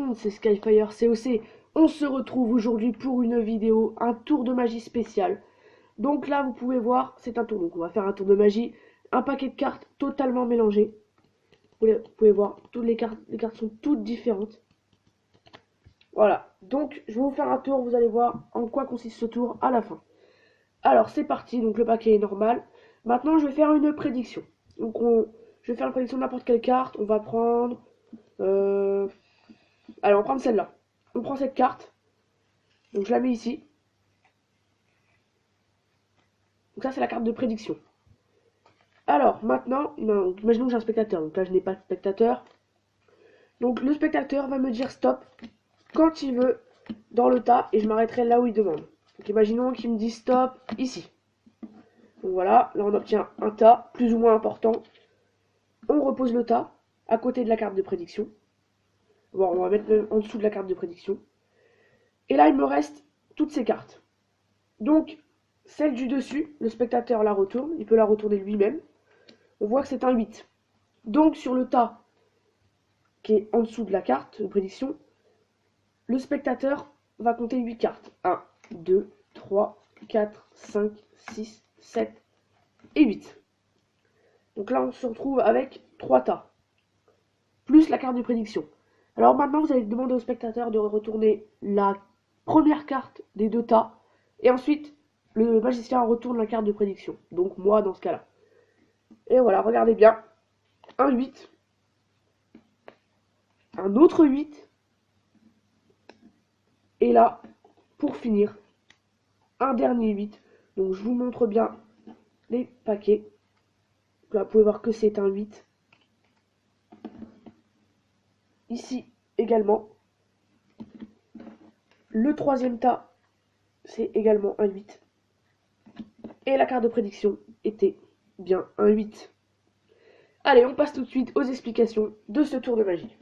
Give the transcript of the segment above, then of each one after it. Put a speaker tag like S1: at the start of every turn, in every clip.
S1: monde, c'est Skyfire COC. On se retrouve aujourd'hui pour une vidéo, un tour de magie spécial. Donc là, vous pouvez voir, c'est un tour. Donc on va faire un tour de magie, un paquet de cartes totalement mélangé. Vous pouvez voir, toutes les cartes sont toutes différentes. Voilà, donc je vais vous faire un tour, vous allez voir en quoi consiste ce tour à la fin. Alors c'est parti, donc le paquet est normal. Maintenant, je vais faire une prédiction. Donc je vais faire une prédiction de n'importe quelle carte. On va prendre... Allez, on va prendre celle-là. On prend cette carte. Donc je la mets ici. Donc ça, c'est la carte de prédiction. Alors, maintenant, imaginons que j'ai un spectateur. Donc là, je n'ai pas de spectateur. Donc le spectateur va me dire stop quand il veut dans le tas et je m'arrêterai là où il demande. Donc imaginons qu'il me dit stop ici. Donc voilà, là on obtient un tas plus ou moins important. On repose le tas à côté de la carte de prédiction. Bon, on va mettre en dessous de la carte de prédiction. Et là, il me reste toutes ces cartes. Donc, celle du dessus, le spectateur la retourne. Il peut la retourner lui-même. On voit que c'est un 8. Donc, sur le tas qui est en dessous de la carte de prédiction, le spectateur va compter 8 cartes. 1, 2, 3, 4, 5, 6, 7 et 8. Donc là, on se retrouve avec 3 tas. Plus la carte de prédiction. Alors maintenant, vous allez demander au spectateur de retourner la première carte des deux tas. Et ensuite, le magicien retourne la carte de prédiction. Donc moi, dans ce cas-là. Et voilà, regardez bien. Un 8. Un autre 8. Et là, pour finir, un dernier 8. Donc je vous montre bien les paquets. Là, vous pouvez voir que c'est un 8. Ici également. Le troisième tas, c'est également un 8. Et la carte de prédiction était bien un 8. Allez, on passe tout de suite aux explications de ce tour de magie.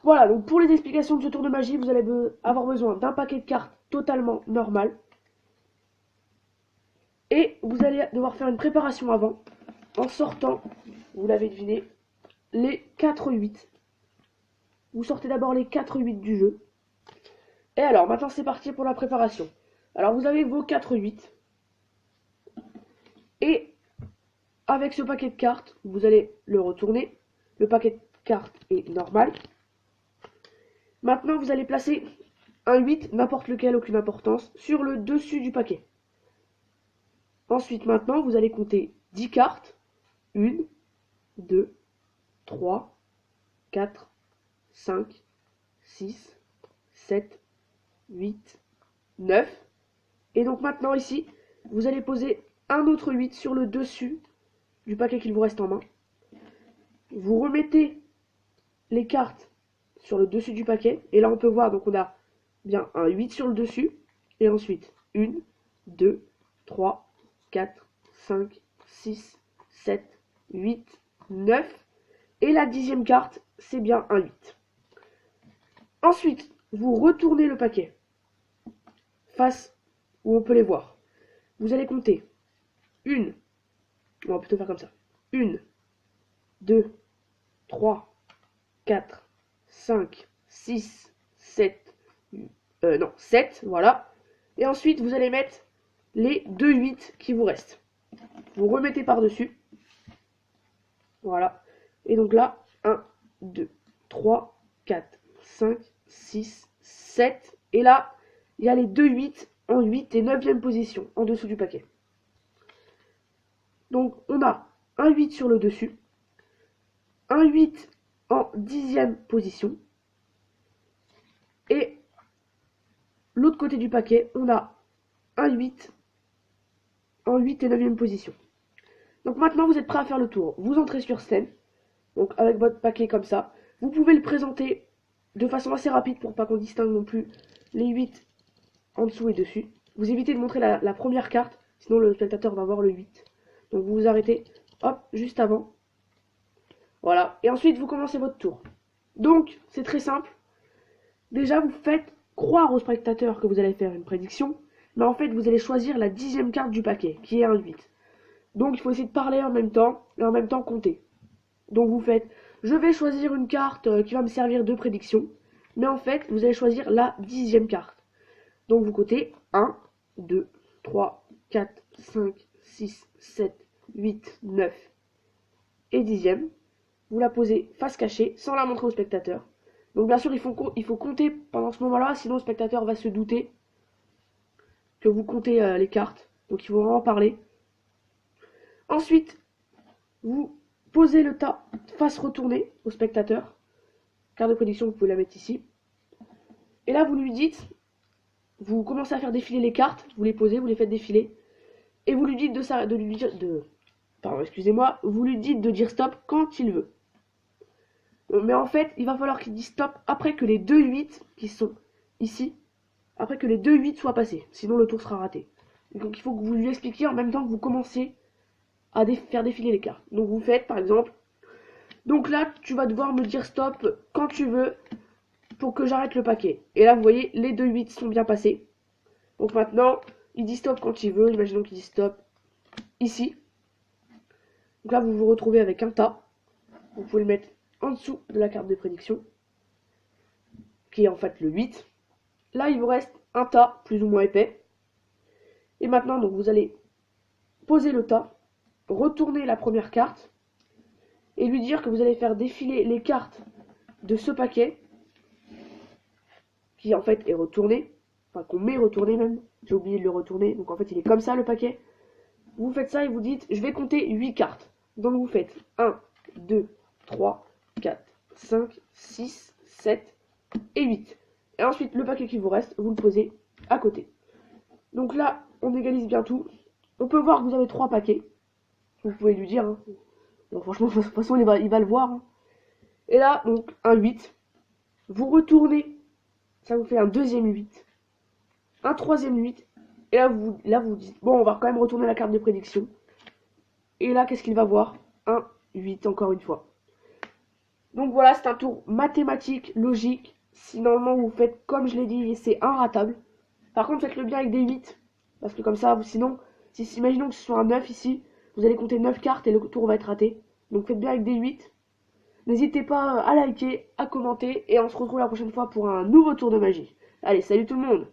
S1: Voilà, donc pour les explications de ce tour de magie, vous allez avoir besoin d'un paquet de cartes totalement normal. Et vous allez devoir faire une préparation avant, en sortant, vous l'avez deviné, les 4 8. Vous sortez d'abord les 4 8 du jeu. Et alors, maintenant c'est parti pour la préparation. Alors vous avez vos 4 8. Et avec ce paquet de cartes, vous allez le retourner. Le paquet de cartes est normal. Maintenant, vous allez placer un 8, n'importe lequel, aucune importance, sur le dessus du paquet. Ensuite, maintenant, vous allez compter 10 cartes. 1, 2, 3, 4, 5, 6, 7, 8, 9. Et donc maintenant, ici, vous allez poser un autre 8 sur le dessus du paquet qu'il vous reste en main. Vous remettez les cartes sur le dessus du paquet. Et là, on peut voir, donc on a bien un 8 sur le dessus. Et ensuite, 1, 2, 3, 4, 5, 6, 7, 8, 9. Et la 10e carte, c'est bien un 8. Ensuite, vous retournez le paquet face où on peut les voir. Vous allez compter 1, on va plutôt faire comme ça. 1, 2, 3, 4, 5, 6, 7, 7, voilà. Et ensuite, vous allez mettre les 2 8 qui vous restent. Vous remettez par-dessus. Voilà. Et donc là, 1, 2, 3, 4, 5, 6, 7. Et là, il y a les 2 8 en 8 et 9e position en dessous du paquet. Donc, on a un 8 sur le dessus. Un 8 en 10e position. Et l'autre côté du paquet, on a un 8 en 8 et 9e position. Donc maintenant, vous êtes prêts à faire le tour. Vous entrez sur scène, donc avec votre paquet comme ça. Vous pouvez le présenter de façon assez rapide pour pas qu'on distingue non plus les 8 en dessous et dessus. Vous évitez de montrer la première carte, sinon le spectateur va voir le 8. Donc vous vous arrêtez, hop, juste avant. Voilà, et ensuite vous commencez votre tour. Donc, c'est très simple. Déjà, vous faites croire au spectateur que vous allez faire une prédiction, mais en fait, vous allez choisir la 10e carte du paquet, qui est un 8. Donc, il faut essayer de parler en même temps, et en même temps compter. Donc, vous faites je vais choisir une carte qui va me servir de prédiction. Mais en fait, vous allez choisir la 10e carte. Donc vous comptez 1, 2, 3, 4, 5, 6, 7, 8, 9 et 10e. Vous la posez face cachée sans la montrer au spectateur. Donc bien sûr, il faut compter pendant ce moment-là, sinon le spectateur va se douter que vous comptez les cartes. Donc il faut vraiment parler. Ensuite, vous posez le tas face retournée au spectateur. Carte de prédiction, vous pouvez la mettre ici. Et là, vous lui dites, vous commencez à faire défiler les cartes, vous les posez, vous les faites défiler. Et vous lui dites vous lui dites de dire stop quand il veut. Mais en fait, il va falloir qu'il dise stop après que les 2-8 qui sont ici, après que les 2-8 soient passés. Sinon, le tour sera raté. Donc, il faut que vous lui expliquiez en même temps que vous commencez à faire défiler les cartes. Donc, vous faites, par exemple... Donc là, tu vas devoir me dire stop quand tu veux pour que j'arrête le paquet. Et là, vous voyez, les 2-8 sont bien passés. Donc maintenant, il dit stop quand il veut. Imaginons qu'il dit stop ici. Donc là, vous vous retrouvez avec un tas. Vous pouvez le mettre en dessous de la carte de prédiction, qui est en fait le 8. Là, il vous reste un tas plus ou moins épais. Et maintenant, donc, vous allez poser le tas, retourner la première carte, et lui dire que vous allez faire défiler les cartes de ce paquet, qui en fait est retourné, enfin qu'on met retourné même, j'ai oublié de le retourner, donc en fait il est comme ça le paquet. Vous faites ça et vous dites, je vais compter 8 cartes. Donc vous faites 1, 2, 3, 4, 5, 6, 7 et 8. Et ensuite, le paquet qui vous reste, vous le posez à côté. Donc là, on égalise bien tout. On peut voir que vous avez 3 paquets. Vous pouvez lui dire. Hein. Bon, franchement, de toute façon, il va le voir. Hein. Et là, donc, un 8. Vous retournez. Ça vous fait un deuxième 8. Un troisième 8. Et là, vous dites, bon, on va quand même retourner la carte de prédiction. Et là, qu'est-ce qu'il va voir? Un 8, encore une fois. Donc voilà, c'est un tour mathématique, logique. Si normalement vous faites comme je l'ai dit, c'est inratable. Par contre, faites-le bien avec des 8. Parce que comme ça, sinon, imaginons que ce soit un 9 ici, vous allez compter 9 cartes et le tour va être raté. Donc faites bien avec des 8. N'hésitez pas à liker, à commenter, et on se retrouve la prochaine fois pour un nouveau tour de magie. Allez, salut tout le monde!